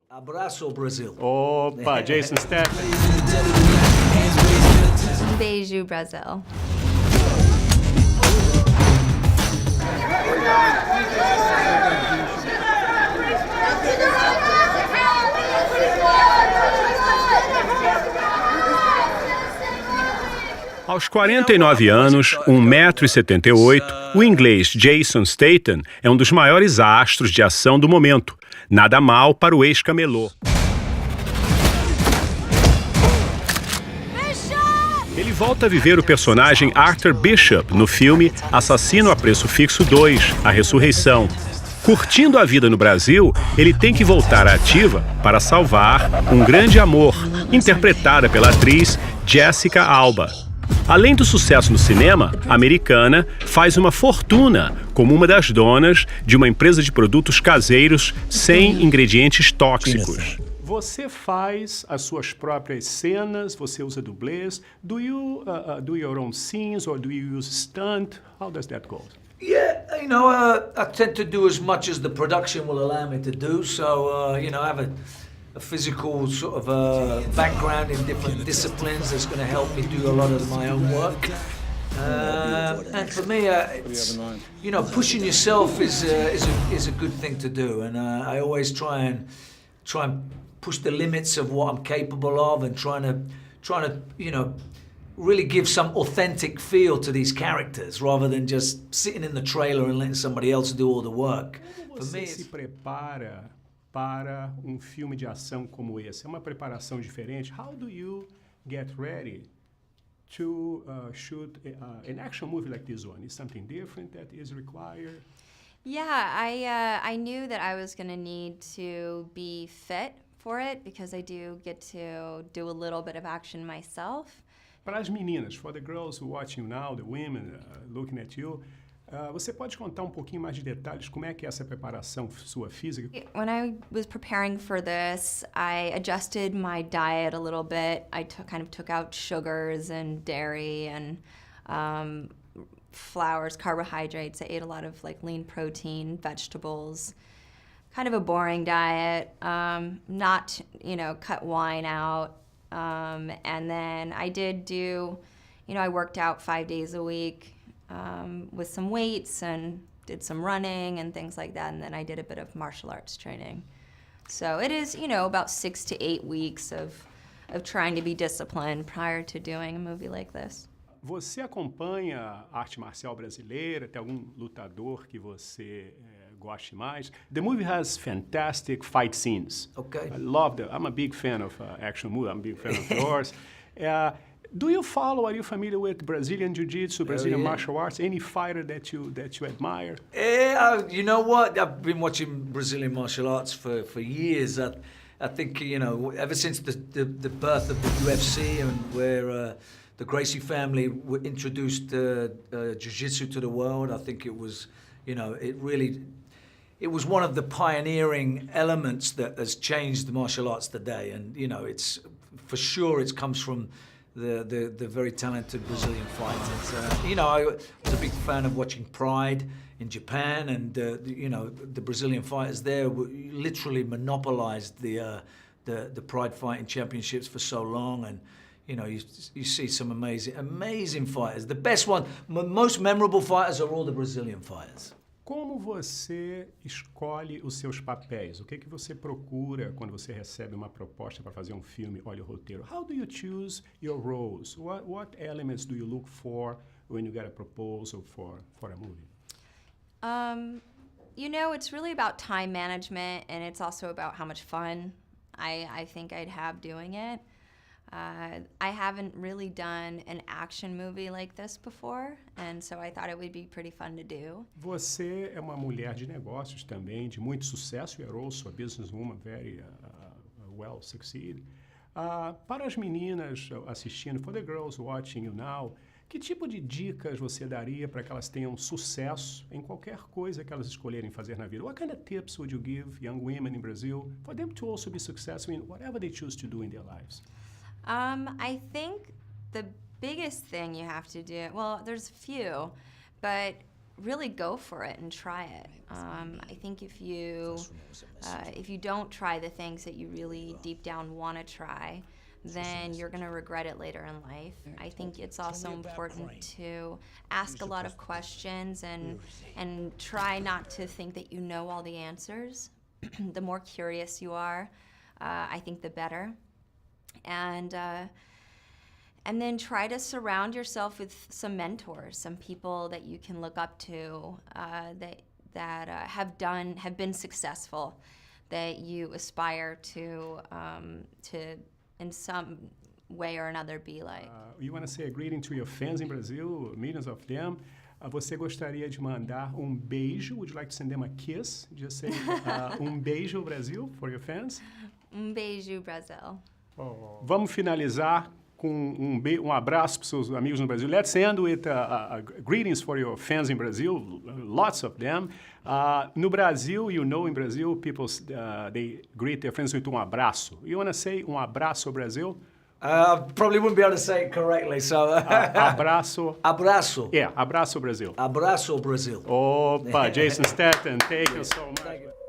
Abraço, Brasil. Opa, Jason Statham. Beijo, Brasil. Aos 49 anos, 1,78 m, o inglês Jason Statham é um dos maiores astros de ação do momento. Nada mal para o ex-camelô. Ele volta a viver o personagem Arthur Bishop no filme Assassino a Preço Fixo 2, A Ressurreição. Curtindo a vida no Brasil, ele tem que voltar à ativa para salvar um grande amor, interpretada pela atriz Jessica Alba. Além do sucesso no cinema, a americana faz uma fortuna como uma das donas de uma empresa de produtos caseiros sem ingredientes tóxicos. Você faz as suas próprias cenas, você usa dublês. Do you do your own scenes or do you use stunt? How does that go? Yeah, I tend to do as much as the production will allow me to do. So, I have a physical sort of background in different disciplines that's going to help me do a lot of my own work. And for me, it's, pushing yourself is a good thing to do. And I always try and push the limits of what I'm capable of, and trying to really give some authentic feel to these characters, rather than just sitting in the trailer and letting somebody else do all the work. Como você se prepara para filme de ação como esse? É uma preparação diferente? How do you get ready to shoot an action movie like this one? Is something different that is required? Yeah, I knew that I was going to need to be fit for it because I do get to do a little bit of action myself. Para as meninas, for the girls watching you now, the women looking at you, você pode contar um pouquinho mais de detalhes como é que é essa preparação sua física? When I was preparing for this, I adjusted my diet a little bit. I kind of took out sugars and dairy and flours, carbohydrates. I ate a lot of lean protein, vegetables. Kind of a boring diet. Not, cut wine out. And then I did do, I worked out 5 days a week with some weights and did some running and things like that. And then I did a bit of martial arts training. So it is, about 6 to 8 weeks of trying to be disciplined prior to doing a movie like this. Você acompanha a arte marcial brasileira? Tem algum lutador que você goste mais? The movie has fantastic fight scenes. Okay. I'm a big fan of action movies. I'm a big fan of yours. Are you familiar with Brazilian Jiu-Jitsu, Brazilian martial arts? Any fighter that you admire? Yeah, you know what? I've been watching Brazilian martial arts for years. I think, ever since the birth of the UFC, and where the Gracie family introduced Jiu-Jitsu to the world, I think it was, it was one of the pioneering elements that has changed the martial arts today. And, it's for sure it comes from the very talented Brazilian fighters. I was a big fan of watching Pride in Japan, and the Brazilian fighters there literally monopolized the Pride fighting championships for so long. And you see some amazing fighters. The best one, most memorable fighters are all the Brazilian fighters. Como você escolhe os seus papéis? O que você procura quando você recebe uma proposta para fazer um filme? Olha o roteiro. How do you choose your roles? What elements do you look for when you get a proposal for a movie? It's really about time management, and it's also about how much fun I think I'd have doing it. I haven't really done an action movie like this before, and so I thought it would be pretty fun to do. Você é uma mulher de negócios também, de muito sucesso. You're also a businesswoman, very well succeeded. Para as meninas assistindo, for the girls watching you now, que tipo de dicas você daria para que elas tenham sucesso em qualquer coisa que elas escolherem fazer na vida? What kind of tips would you give young women in Brazil for them to also be successful in whatever they choose to do in their lives? I think the biggest thing you have to do, well, there's a few, but really go for it and try it. I think if you don't try the things that you really deep down want to try, then you're going to regret it later in life. I think it's also important to ask a lot of questions and try not to think that you know all the answers. The more curious you are, I think the better. And then try to surround yourself with some mentors, some people that you can look up to, that have been successful, that you aspire to in some way or another be like. You want to say a greeting to your fans in Brazil, millions of them. Você gostaria de mandar beijo? Would you like to send them a kiss? Just say beijo, Brasil, for your fans. Beijo, Brasil. Oh. Vamos finalizar com abraço para os seus amigos no Brasil. Let's end with greetings for your fans in Brazil, lots of them. No Brasil, in Brazil, people they greet their friends with abraço. You want to say abraço, Brasil? I probably wouldn't be able to say it correctly, so... abraço. Abraço. Yeah, abraço, Brasil. Abraço, Brasil. Opa, Jason Statham, thank you so much.